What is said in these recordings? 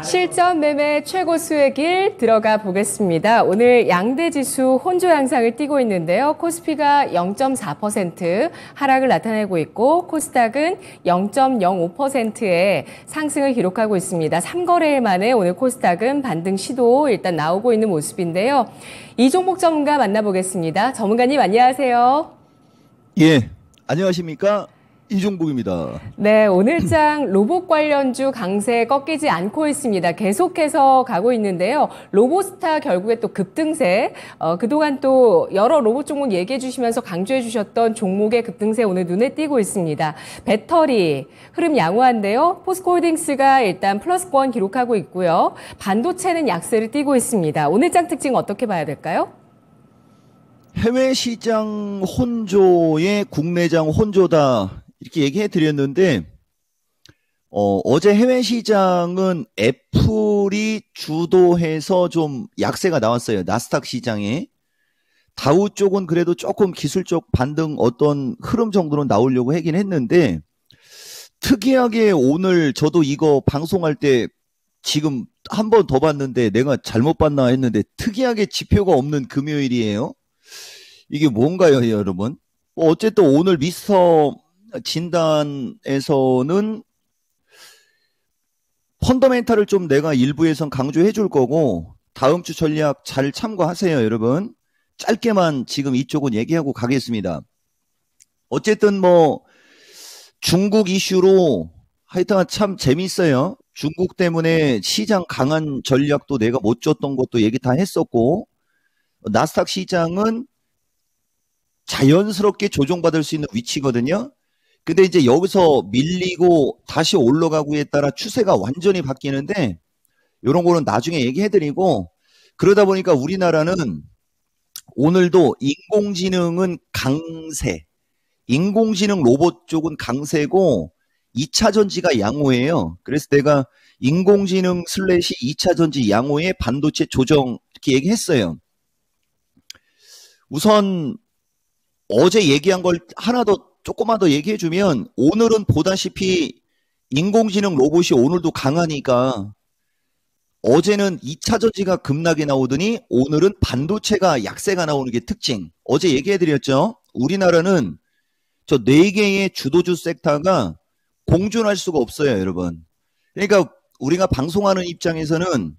실전 매매 최고 수익일 들어가 보겠습니다. 오늘 양대지수 혼조 양상을 띠고 있는데요. 코스피가 0.4% 하락을 나타내고 있고 코스닥은 0.05%의 상승을 기록하고 있습니다. 3거래일 만에 오늘 코스닥은 반등 시도 일단 나오고 있는 모습인데요. 이종복 전문가 만나보겠습니다. 전문가님 안녕하세요. 예, 안녕하십니까? 이종복입니다. 네, 오늘장 로봇 관련주 강세 꺾이지 않고 있습니다. 계속해서 가고 있는데요. 로보스타 결국에 또 급등세, 그동안 또 여러 로봇 종목 얘기해 주시면서 강조해 주셨던 종목의 급등세 오늘 눈에 띄고 있습니다. 배터리 흐름 양호한데요. 포스코홀딩스가 일단 플러스권 기록하고 있고요. 반도체는 약세를 띠고 있습니다. 오늘장 특징 어떻게 봐야 될까요? 해외 시장 혼조에 국내장 혼조다 이렇게 얘기해 드렸는데 어제 해외 시장은 애플이 주도해서 좀 약세가 나왔어요. 나스닥 시장에. 다우 쪽은 그래도 조금 기술적 반등 어떤 흐름 정도는 나오려고 하긴 했는데 특이하게 오늘 저도 이거 방송할 때 지금 한 번 더 봤는데 내가 잘못 봤나 했는데 특이하게 지표가 없는 금요일이에요. 이게 뭔가요, 여러분? 어쨌든 오늘 미스터 진단에서는 펀더멘탈을 좀 내가 일부에선 강조해 줄 거고 다음 주 전략 잘 참고하세요, 여러분. 짧게만 지금 이쪽은 얘기하고 가겠습니다. 어쨌든 뭐 중국 이슈로 하여튼 참 재밌어요. 중국 때문에 시장 강한 전략도 내가 못 줬던 것도 얘기 다 했었고 나스닥 시장은 자연스럽게 조정받을 수 있는 위치거든요. 근데 이제 여기서 밀리고 다시 올라가고에 따라 추세가 완전히 바뀌는데 이런 거는 나중에 얘기해드리고 그러다 보니까 우리나라는 오늘도 인공지능은 강세, 인공지능 로봇 쪽은 강세고 2차 전지가 양호해요. 그래서 내가 인공지능 슬래시 2차 전지 양호의 반도체 조정 이렇게 얘기했어요. 우선 어제 얘기한 걸 하나 더 조금만 더 얘기해 주면 오늘은 보다시피 인공지능 로봇이 오늘도 강하니까 어제는 2차 전지가 급락이 나오더니 오늘은 반도체가 약세가 나오는 게 특징. 어제 얘기해 드렸죠. 우리나라는 저 4개의 주도주 섹터가 공존할 수가 없어요, 여러분. 그러니까 우리가 방송하는 입장에서는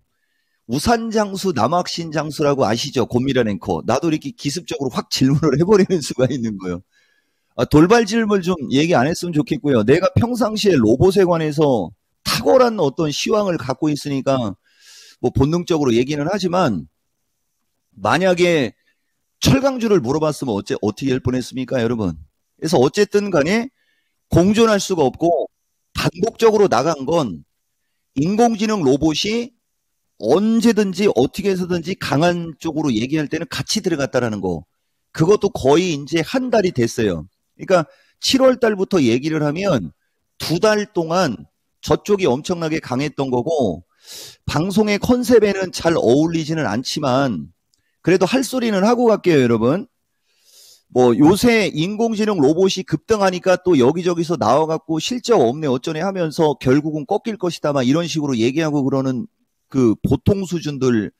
우산장수, 남학신장수라고 아시죠? 곤미란 앵커. 나도 이렇게 기습적으로 확 질문을 해버리는 수가 있는 거예요. 돌발 질문 좀 얘기 안 했으면 좋겠고요. 내가 평상시에 로봇에 관해서 탁월한 어떤 시황을 갖고 있으니까 뭐 본능적으로 얘기는 하지만 만약에 철강주를 물어봤으면 어떻게 할 뻔했습니까, 여러분? 그래서 어쨌든 간에 공존할 수가 없고 반복적으로 나간 건 인공지능 로봇이 언제든지 어떻게 해서든지 강한 쪽으로 얘기할 때는 같이 들어갔다라는 거. 그것도 거의 이제 한 달이 됐어요. 그러니까 7월 달부터 얘기를 하면 2달 동안 저쪽이 엄청나게 강했던 거고 방송의 컨셉에는 잘 어울리지는 않지만 그래도 할 소리는 하고 갈게요, 여러분. 뭐 요새 인공지능 로봇이 급등하니까 또 여기저기서 나와갖고 실적 없네 어쩌네 하면서 결국은 꺾일 것이다 막 이런 식으로 얘기하고 그러는 그 보통 수준들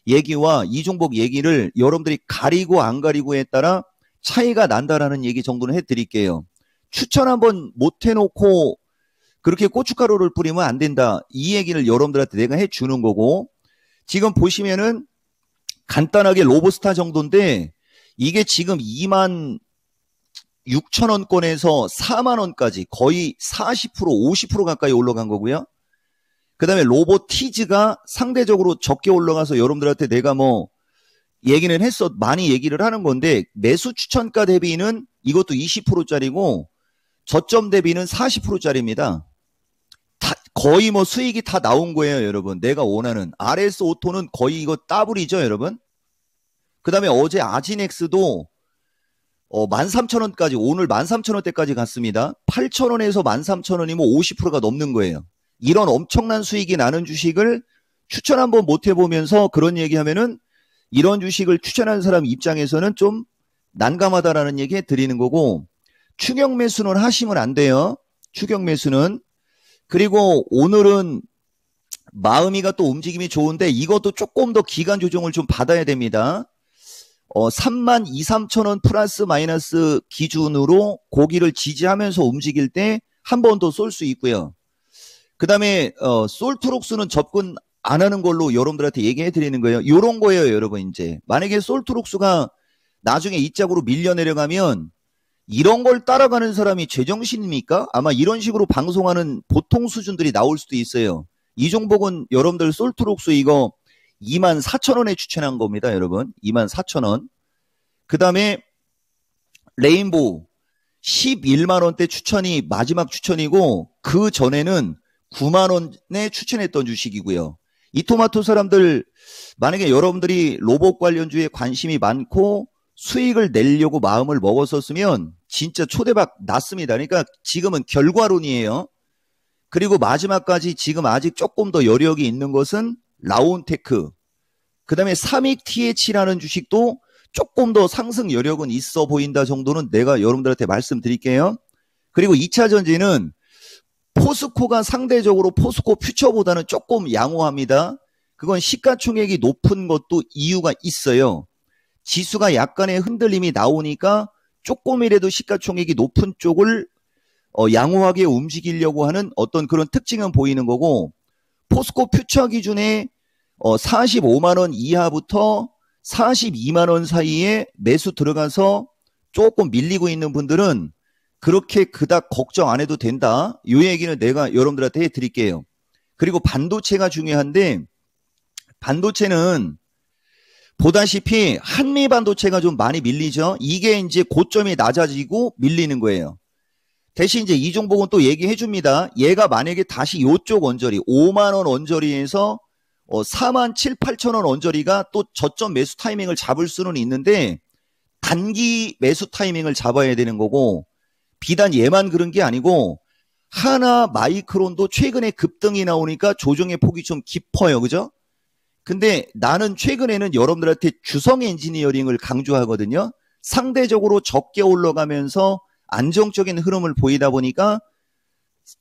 얘기와 이종복 얘기를 여러분들이 가리고 안 가리고에 따라 차이가 난다라는 얘기 정도는 해드릴게요. 추천 한번 못 해놓고 그렇게 고춧가루를 뿌리면 안 된다. 이 얘기를 여러분들한테 내가 해주는 거고 지금 보시면은 간단하게 로보스타 정도인데 이게 지금 26,000원권에서 4만원까지 거의 40% 50% 가까이 올라간 거고요. 그 다음에 로보티즈가 상대적으로 적게 올라가서 여러분들한테 내가 뭐 얘기는 했어 많이 얘기를 하는 건데 매수 추천가 대비는 이것도 20%짜리고 저점 대비는 40%짜리입니다. 거의 뭐 수익이 다 나온 거예요, 여러분. 내가 원하는 RS 오토는 거의 이거 더블이죠, 여러분. 그 다음에 어제 아지넥스도 13,000원까지 오늘 13,000원대까지 갔습니다. 8,000원에서 13,000원이면 50%가 넘는 거예요. 이런 엄청난 수익이 나는 주식을 추천 한번 못 해보면서 그런 얘기하면은 이런 주식을 추천하는 사람 입장에서는 좀 난감하다라는 얘기 드리는 거고 추격 매수는 하시면 안 돼요. 추격 매수는. 그리고 오늘은 마음이가 또 움직임이 좋은데 이것도 조금 더 기간 조정을 좀 받아야 됩니다. 3만 2, 3천 원 플러스 마이너스 기준으로 고기를 지지하면서 움직일 때 한 번 더 쏠 수 있고요. 그 다음에 솔트록스는 접근 안 하는 걸로 여러분들한테 얘기해 드리는 거예요. 요런 거예요, 여러분. 이제 만약에 솔트록스가 나중에 이 짝으로 밀려 내려가면 이런 걸 따라가는 사람이 제정신입니까? 아마 이런 식으로 방송하는 보통 수준들이 나올 수도 있어요. 이종복은 여러분들 솔트록스 이거 24,000원에 추천한 겁니다, 여러분. 24,000원. 그 다음에 레인보우 11만원대 추천이 마지막 추천이고 그 전에는 9만원에 추천했던 주식이고요. 이 토마토 사람들 만약에 여러분들이 로봇 관련주에 관심이 많고 수익을 내려고 마음을 먹었었으면 진짜 초대박 났습니다. 그러니까 지금은 결과론이에요. 그리고 마지막까지 지금 아직 조금 더 여력이 있는 것은 라온테크. 그 다음에 삼익TH라는 주식도 조금 더 상승 여력은 있어 보인다 정도는 내가 여러분들한테 말씀드릴게요. 그리고 2차 전지는 포스코가 상대적으로 포스코 퓨처보다는 조금 양호합니다. 그건 시가총액이 높은 것도 이유가 있어요. 지수가 약간의 흔들림이 나오니까 조금이라도 시가총액이 높은 쪽을 양호하게 움직이려고 하는 어떤 그런 특징은 보이는 거고, 포스코 퓨처 기준에 45만 원 이하부터 42만 원 사이에 매수 들어가서 조금 밀리고 있는 분들은 그렇게 그닥 걱정 안 해도 된다. 이 얘기는 내가 여러분들한테 해드릴게요. 그리고 반도체가 중요한데, 반도체는 보다시피 한미 반도체가 좀 많이 밀리죠. 이게 이제 고점이 낮아지고 밀리는 거예요. 대신 이제 이종복은 또 얘기해 줍니다. 얘가 만약에 다시 요쪽 언저리 5만 원 언저리에서 4만 7, 8천 원 언저리가 또 저점 매수 타이밍을 잡을 수는 있는데 단기 매수 타이밍을 잡아야 되는 거고, 비단 얘만 그런 게 아니고 하나 마이크론도 최근에 급등이 나오니까 조정의 폭이 좀 깊어요. 그죠? 근데 나는 최근에는 여러분들한테 주성 엔지니어링을 강조하거든요. 상대적으로 적게 올라가면서 안정적인 흐름을 보이다 보니까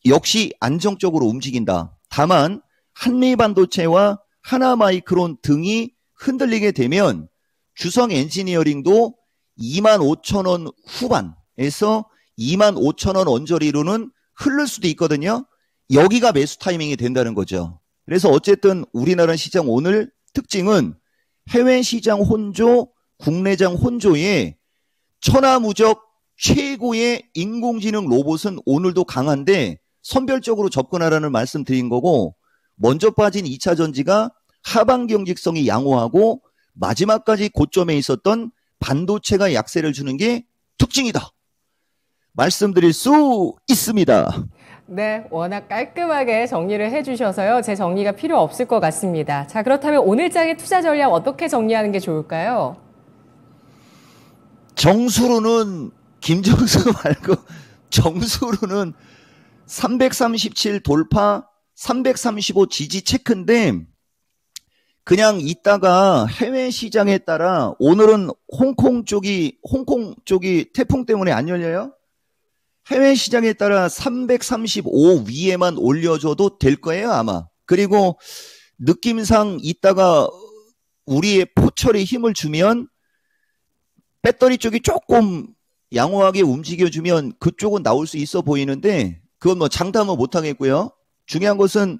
역시 안정적으로 움직인다. 다만 한미반도체와 하나마이크론 등이 흔들리게 되면 주성 엔지니어링도 25,000원 후반에서 25,000원 언저리로는 흐를 수도 있거든요. 여기가 매수 타이밍이 된다는 거죠. 그래서 어쨌든 우리나라 시장 오늘 특징은 해외 시장 혼조, 국내장 혼조에 천하무적 최고의 인공지능 로봇은 오늘도 강한데 선별적으로 접근하라는 말씀 드린 거고, 먼저 빠진 2차 전지가 하반 경직성이 양호하고 마지막까지 고점에 있었던 반도체가 약세를 주는 게 특징이다. 말씀드릴 수 있습니다. 네, 워낙 깔끔하게 정리를 해주셔서요. 제 정리가 필요 없을 것 같습니다. 자, 그렇다면 오늘 장의 투자 전략 어떻게 정리하는 게 좋을까요? 정수로는 김정수 말고 정수로는 337 돌파, 335 지지 체크인데 그냥 있다가 해외 시장에 따라 오늘은 홍콩 쪽이 태풍 때문에 안 열려요? 해외 시장에 따라 335 위에만 올려줘도 될 거예요, 아마. 그리고 느낌상 있다가 우리의 포철에 힘을 주면 배터리 쪽이 조금 양호하게 움직여주면 그쪽은 나올 수 있어 보이는데 그건 뭐 장담은 못하겠고요. 중요한 것은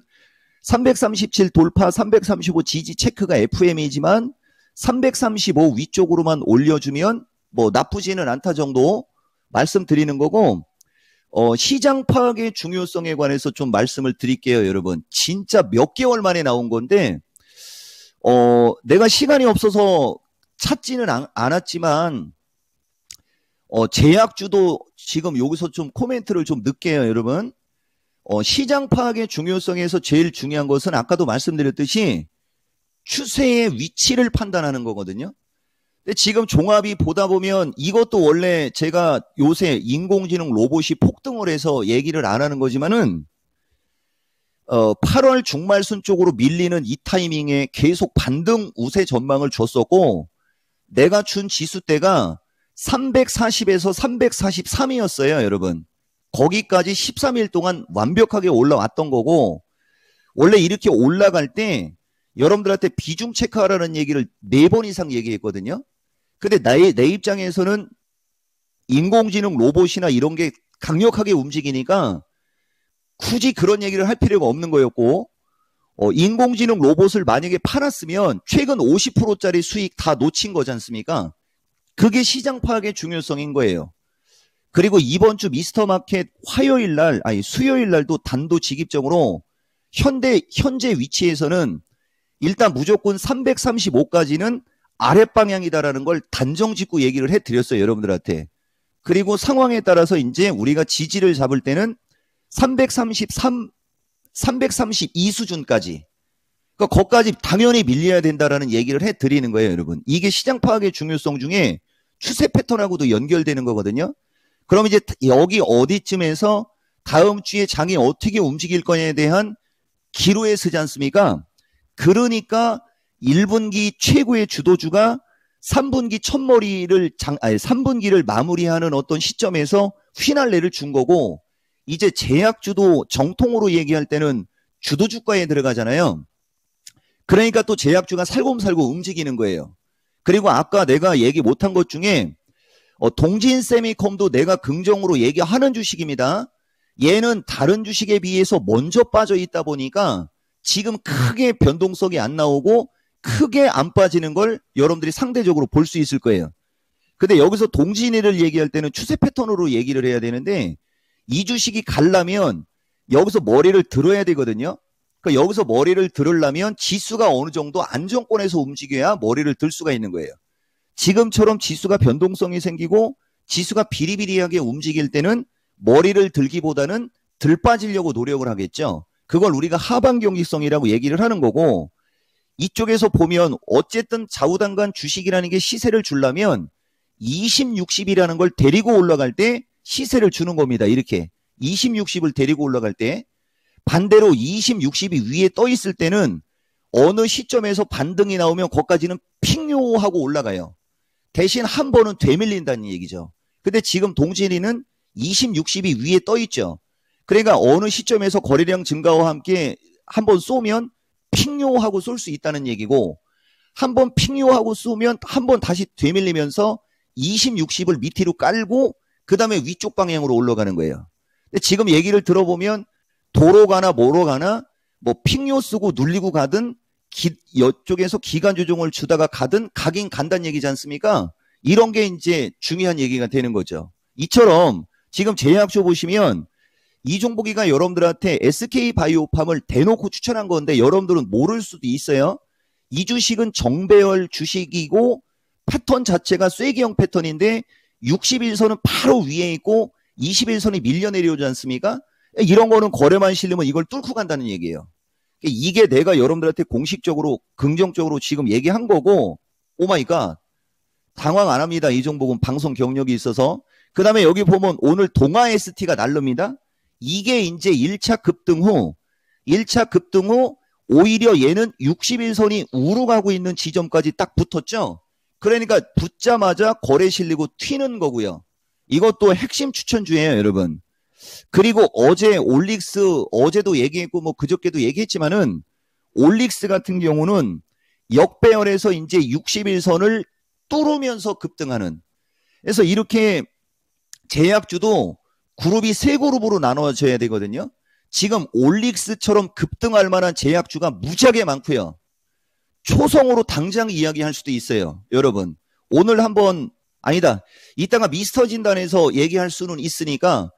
337 돌파, 335 지지 체크가 FM이지만 335 위쪽으로만 올려주면 뭐 나쁘지는 않다 정도 말씀드리는 거고, 시장 파악의 중요성에 관해서 좀 말씀을 드릴게요, 여러분. 진짜 몇 개월 만에 나온 건데, 내가 시간이 없어서 찾지는 않았지만, 제약주도 지금 여기서 좀 코멘트를 좀 넣을게요, 여러분. 시장 파악의 중요성에서 제일 중요한 것은 아까도 말씀드렸듯이 추세의 위치를 판단하는 거거든요. 근데 지금 종합이 보다 보면 이것도 원래 제가 요새 인공지능 로봇이 폭등을 해서 얘기를 안 하는 거지만은 8월 중말순 쪽으로 밀리는 이 타이밍에 계속 반등 우세 전망을 줬었고, 내가 준 지수대가 340에서 343이었어요, 여러분. 거기까지 13일 동안 완벽하게 올라왔던 거고, 원래 이렇게 올라갈 때 여러분들한테 비중 체크하라는 얘기를 4번 이상 얘기했거든요. 근데 내 입장에서는 인공지능 로봇이나 이런 게 강력하게 움직이니까 굳이 그런 얘기를 할 필요가 없는 거였고, 인공지능 로봇을 만약에 팔았으면 최근 50%짜리 수익 다 놓친 거지 않습니까? 그게 시장 파악의 중요성인 거예요. 그리고 이번 주 미스터마켓 수요일 날도 단도직입적으로 현재 위치에서는 일단 무조건 335까지는 아랫방향이다라는 걸 단정 짓고 얘기를 해드렸어요, 여러분들한테. 그리고 상황에 따라서 이제 우리가 지지를 잡을 때는 332 수준까지. 그러니까 거기까지 당연히 밀려야 된다라는 얘기를 해드리는 거예요, 여러분. 이게 시장 파악의 중요성 중에 추세 패턴하고도 연결되는 거거든요. 그럼 이제 여기 어디쯤에서 다음 주에 장이 어떻게 움직일 거냐에 대한 기로에 서지 않습니까? 그러니까 1분기 최고의 주도주가 3분기 첫머리를 3분기를 마무리하는 어떤 시점에서 휘날레를 준 거고, 이제 제약주도 정통으로 얘기할 때는 주도주가에 들어가잖아요. 그러니까 또 제약주가 살곰살고 움직이는 거예요. 그리고 아까 내가 얘기 못한 것 중에 동진세미컴도 내가 긍정으로 얘기하는 주식입니다. 얘는 다른 주식에 비해서 먼저 빠져 있다 보니까 지금 크게 변동성이 안 나오고 크게 안 빠지는 걸 여러분들이 상대적으로 볼 수 있을 거예요. 근데 여기서 동진이를 얘기할 때는 추세 패턴으로 얘기를 해야 되는데, 이 주식이 가려면 여기서 머리를 들어야 되거든요. 그러니까 여기서 머리를 들으려면 지수가 어느 정도 안정권에서 움직여야 머리를 들 수가 있는 거예요. 지금처럼 지수가 변동성이 생기고 지수가 비리비리하게 움직일 때는 머리를 들기보다는 들 빠지려고 노력을 하겠죠. 그걸 우리가 하방 경직성이라고 얘기를 하는 거고, 이쪽에서 보면 어쨌든 좌우단간 주식이라는 게 시세를 주려면 20, 60이라는 걸 데리고 올라갈 때 시세를 주는 겁니다. 이렇게 20, 60을 데리고 올라갈 때, 반대로 20, 60이 위에 떠 있을 때는 어느 시점에서 반등이 나오면 거기까지는 핑요하고 올라가요. 대신 한 번은 되밀린다는 얘기죠. 근데 지금 동진이는 20, 60이 위에 떠 있죠. 그러니까 어느 시점에서 거래량 증가와 함께 한번 쏘면 핑요하고 쏠 수 있다는 얘기고, 한번 핑요하고 쏘면 한번 다시 되밀리면서 20, 60을 밑으로 깔고 그 다음에 위쪽 방향으로 올라가는 거예요. 근데 지금 얘기를 들어보면 도로 가나 뭐로 가나 뭐 핑요 쓰고 눌리고 가든 이쪽에서 기간 조정을 주다가 가든 가긴 간다는 얘기지 않습니까? 이런 게 이제 중요한 얘기가 되는 거죠. 이처럼 지금 제약주 보시면 이종복이가 여러분들한테 SK바이오팜을 대놓고 추천한 건데 여러분들은 모를 수도 있어요. 이 주식은 정배열 주식이고 패턴 자체가 쐐기형 패턴인데 61선은 바로 위에 있고 21선이 밀려 내려오지 않습니까? 이런 거는 거래만 실리면 이걸 뚫고 간다는 얘기예요. 이게 내가 여러분들한테 공식적으로 긍정적으로 지금 얘기한 거고, 오마이갓 당황 안 합니다. 이종복은 방송 경력이 있어서. 그 다음에 여기 보면 오늘 동아 ST가 날릅니다. 이게 이제 1차 급등 후 오히려 얘는 61선이 우로 가고 있는 지점까지 딱 붙었죠. 그러니까 붙자마자 거래 실리고 튀는 거고요. 이것도 핵심 추천주예요, 여러분. 그리고 어제 올릭스, 어제도 얘기했고 뭐 그저께도 얘기했지만은 올릭스 같은 경우는 역배열에서 이제 61선을 뚫으면서 급등하는. 그래서 이렇게 제약주도 그룹이 세 그룹으로 나눠져야 되거든요. 지금 올릭스처럼 급등할 만한 제약주가 무지하게 많고요. 초성으로 당장 이야기할 수도 있어요. 여러분 오늘 한번 아니다. 이따가 미스터 진단에서 얘기할 수는 있으니까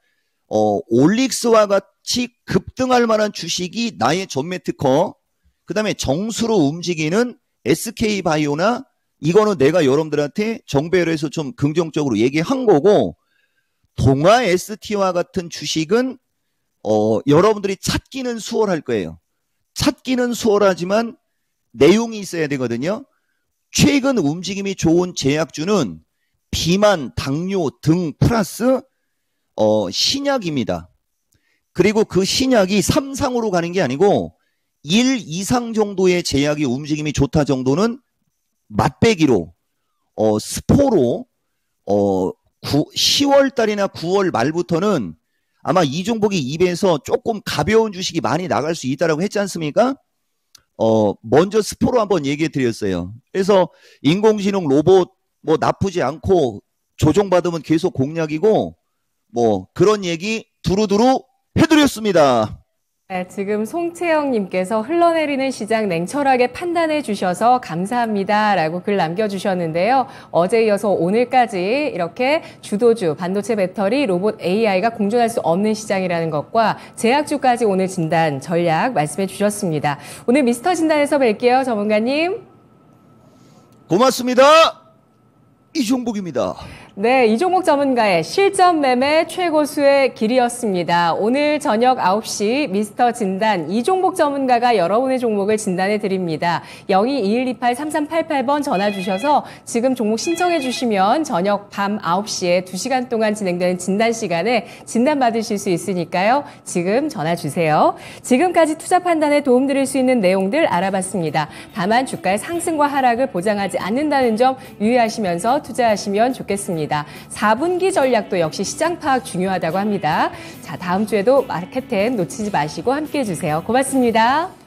올릭스와 같이 급등할 만한 주식이 나의 전매 특허, 그 다음에 정수로 움직이는 SK바이오나 이거는 내가 여러분들한테 정배열에서 좀 긍정적으로 얘기한 거고, 동아 ST와 같은 주식은 여러분들이 찾기는 수월할 거예요. 찾기는 수월하지만 내용이 있어야 되거든요. 최근 움직임이 좋은 제약주는 비만, 당뇨 등 플러스 신약입니다. 그리고 그 신약이 3상으로 가는 게 아니고 1 이상 정도의 제약이 움직임이 좋다 정도는 맛배기로 스포로 10월 달이나 9월 말부터는 아마 이종복이 입에서 조금 가벼운 주식이 많이 나갈 수 있다라고 했지 않습니까? 먼저 스포로 한번 얘기해 드렸어요. 그래서 인공지능 로봇 뭐 나쁘지 않고 조정받으면 계속 공략이고 뭐 그런 얘기 두루두루 해드렸습니다. 네, 지금 송채영님께서 흘러내리는 시장 냉철하게 판단해 주셔서 감사합니다라고 글 남겨주셨는데요. 어제 이어서 오늘까지 이렇게 주도주, 반도체 배터리, 로봇 AI가 공존할 수 없는 시장이라는 것과 제약주까지 오늘 진단 전략 말씀해 주셨습니다. 오늘 미스터 진단에서 뵐게요, 전문가님. 고맙습니다. 이종복입니다. 네, 이종목 전문가의 실전 매매 최고수의 길이었습니다. 오늘 저녁 9시 미스터 진단 이종복 전문가가 여러분의 종목을 진단해 드립니다. 0221283388번 전화 주셔서 지금 종목 신청해 주시면 저녁 밤 9시에 2시간 동안 진행되는 진단 시간에 진단 받으실 수 있으니까요. 지금 전화 주세요. 지금까지 투자 판단에 도움드릴 수 있는 내용들 알아봤습니다. 다만 주가의 상승과 하락을 보장하지 않는다는 점 유의하시면서 투자하시면 좋겠습니다. 4분기 전략도 역시 시장 파악 중요하다고 합니다. 자, 다음 주에도 마켓10 놓치지 마시고 함께해 주세요. 고맙습니다.